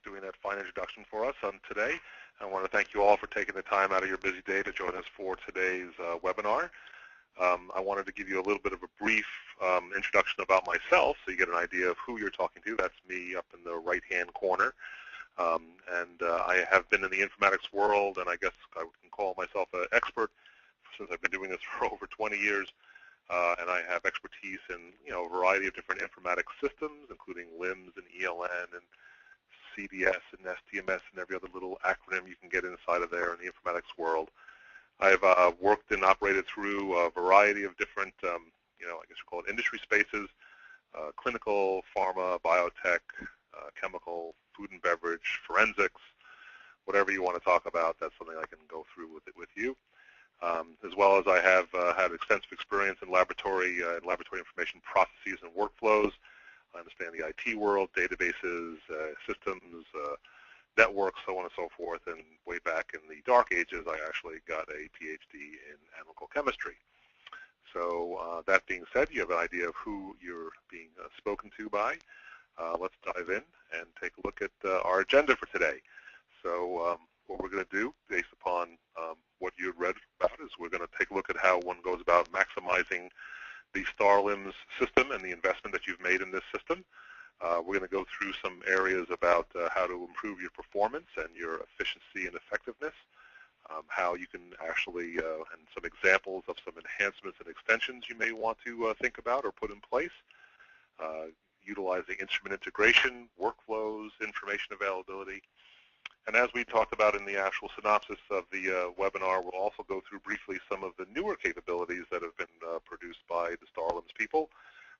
doing that fine introduction for us today. I want to thank you all for taking the time out of your busy day to join us for today's webinar. I wanted to give you a little bit of a brief introduction about myself so you get an idea of who you're talking to. That's me up in the right-hand corner. I have been in the informatics world, and I guess I can call myself an expert since I've been doing this for over 20 years. And I have expertise in a variety of different informatics systems, including LIMS and ELN and CDS and STMS and every other little acronym you can get inside of there in the informatics world. I've worked and operated through a variety of different, I guess you call it industry spaces, clinical, pharma, biotech, chemical, food and beverage, forensics, whatever you want to talk about. That's something I can go through with you. As well as I have had extensive experience in laboratory information processes and workflows. I understand the IT world, databases, systems, networks, so on and so forth. And way back in the dark ages, I actually got a PhD in analytical chemistry. So that being said, you have an idea of who you're being spoken to by. Let's dive in and take a look at our agenda for today. So what we're going to do, based upon what you had read about, is we're going to take a look at how one goes about maximizing the STARLIMS system and the investment that you've made in this system. We're going to go through some areas about how to improve your performance and your efficiency and effectiveness, how you can actually, and some examples of some enhancements and extensions you may want to think about or put in place, utilizing instrument integration, workflows, information availability. And as we talked about in the actual synopsis of the webinar, we'll also go through briefly some of the newer capabilities that have been produced by the STARLIMS people,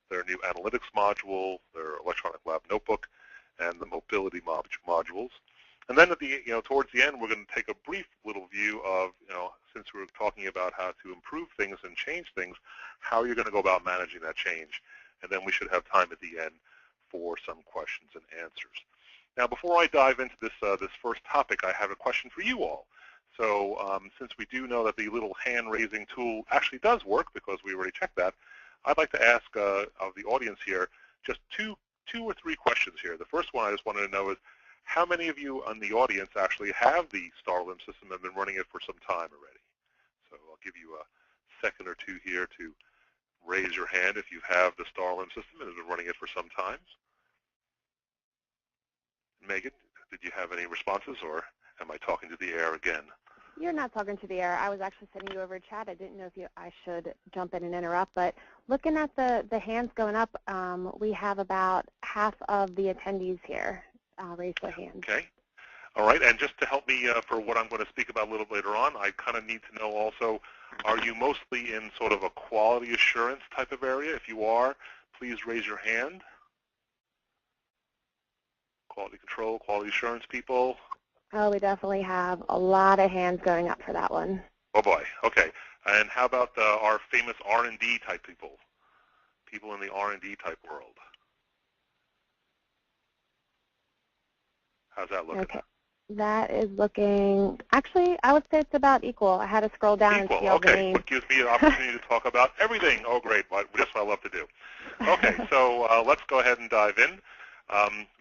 their new analytics module, their electronic lab notebook, and the mobility modules. And then at the, towards the end, we're going to take a brief little view of, since we're talking about how to improve things and change things, how you're going to go about managing that change. And then we should have time at the end for some questions and answers. Now, before I dive into this first topic, I have a question for you all. So since we do know that the little hand-raising tool actually does work, because we already checked that, I'd like to ask of the audience here just two or three questions here. The first one I just wanted to know is, how many of you in the audience actually have the STARLIMS system and have been running it for some time already? So I'll give you a second or two here to raise your hand if you have the STARLIMS system and have been running it for some time. Megan, did you have any responses, or am I talking to the air again? You're not talking to the air. I was actually sending you over chat. I didn't know if I should jump in and interrupt, but looking at the hands going up, we have about half of the attendees here raise their hands. Okay. All right, and just to help me for what I'm going to speak about a little later on, I kind of need to know also, are you mostly in sort of a quality assurance type of area? If you are, please raise your hand. Quality control, quality assurance people. Oh, we definitely have a lot of hands going up for that one. Oh boy, okay. And how about our famous R&D type people? People in the R&D type world. How's that looking? Okay, that is looking, actually, I would say it's about equal. I had to scroll down and see all the names. Which gives me an opportunity to talk about everything. Oh, great, just what I love to do. Okay, so let's go ahead and dive in.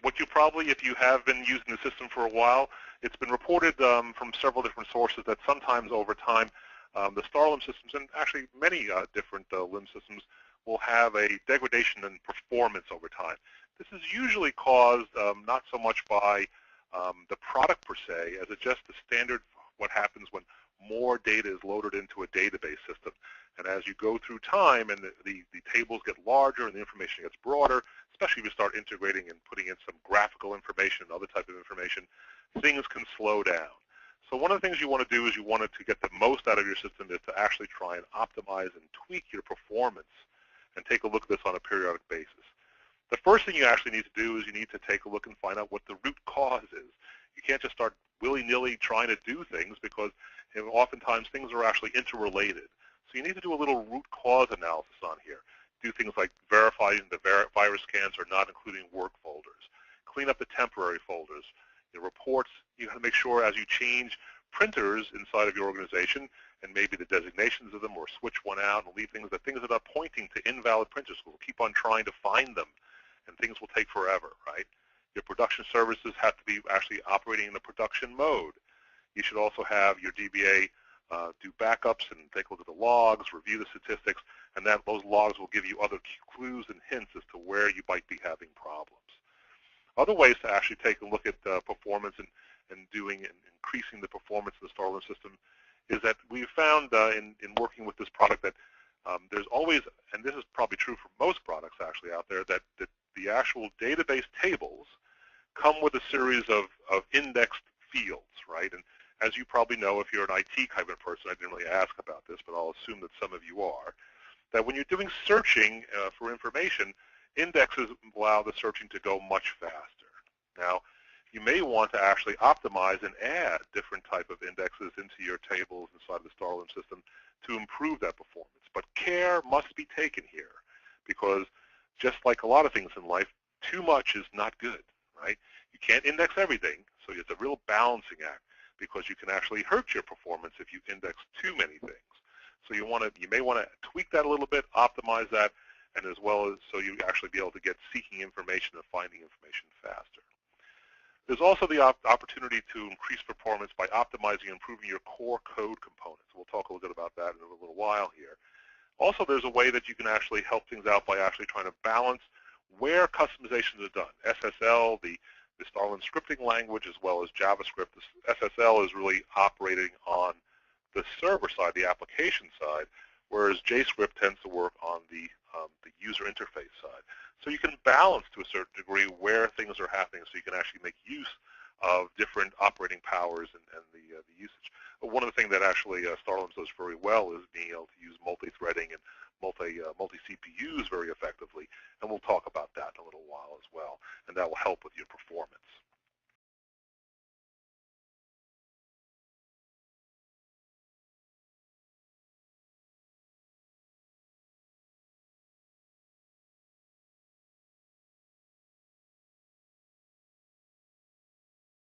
What you probably, if you have been using the system for a while, it's been reported from several different sources that sometimes over time the STARLIMS systems, and actually many different LIMS systems, will have a degradation in performance over time. This is usually caused not so much by the product per se, as it's just the standard what happens when more data is loaded into a database system. And as you go through time and the tables get larger and the information gets broader, especially if you start integrating and putting in some graphical information and other type of information, things can slow down. So one of the things you want to do is you want to get the most out of your system is to actually try and optimize and tweak your performance and take a look at this on a periodic basis. The first thing you actually need to do is you need to take a look and find out what the root cause is. You can't just start willy-nilly trying to do things, because oftentimes things are actually interrelated. So you need to do a little root cause analysis on here. Do things like verifying the virus scans are not including work folders. Clean up the temporary folders. The reports, you have to make sure as you change printers inside of your organization, and maybe the designations of them, or switch one out and leave things that are pointing to invalid printers. We'll keep on trying to find them, and things will take forever, right? Your production services have to be actually operating in the production mode. You should also have your DBA do backups and take a look at the logs, review the statistics, and those logs will give you other clues and hints as to where you might be having problems. Other ways to actually take a look at performance and increasing the performance of the STARLIMS system is that we've found in working with this product that there's always, and this is probably true for most products actually out there, that the actual database tables come with a series of indexed fields, right? And as you probably know, if you're an IT kind of person, I didn't really ask about this, but I'll assume that some of you are, that when you're doing searching for information, indexes allow the searching to go much faster. Now, you may want to actually optimize and add different type of indexes into your tables inside the STARLIMS system to improve that performance. But care must be taken here, because just like a lot of things in life, too much is not good, right? You can't index everything, so it's a real balancing act, because you can actually hurt your performance if you index too many things. So you may want to tweak that a little bit, optimize that, and as well as so you actually be able to get seeking information and finding information faster. There's also the opportunity to increase performance by optimizing and improving your core code components. We'll talk a little bit about that in a little while here. Also, there's a way that you can actually help things out by actually trying to balance where customizations are done. SSL, the STARLIMS scripting language, as well as JavaScript. The SSL is really operating on the server side, the application side, whereas JScript tends to work on the user interface side. So you can balance to a certain degree where things are happening, so you can actually make use of different operating powers and the usage. But one of the things that actually STARLIMS does very well is being able to use multi-threading and multi-CPUs very effectively, and we'll talk about that in a little while as well, and that will help with your performance.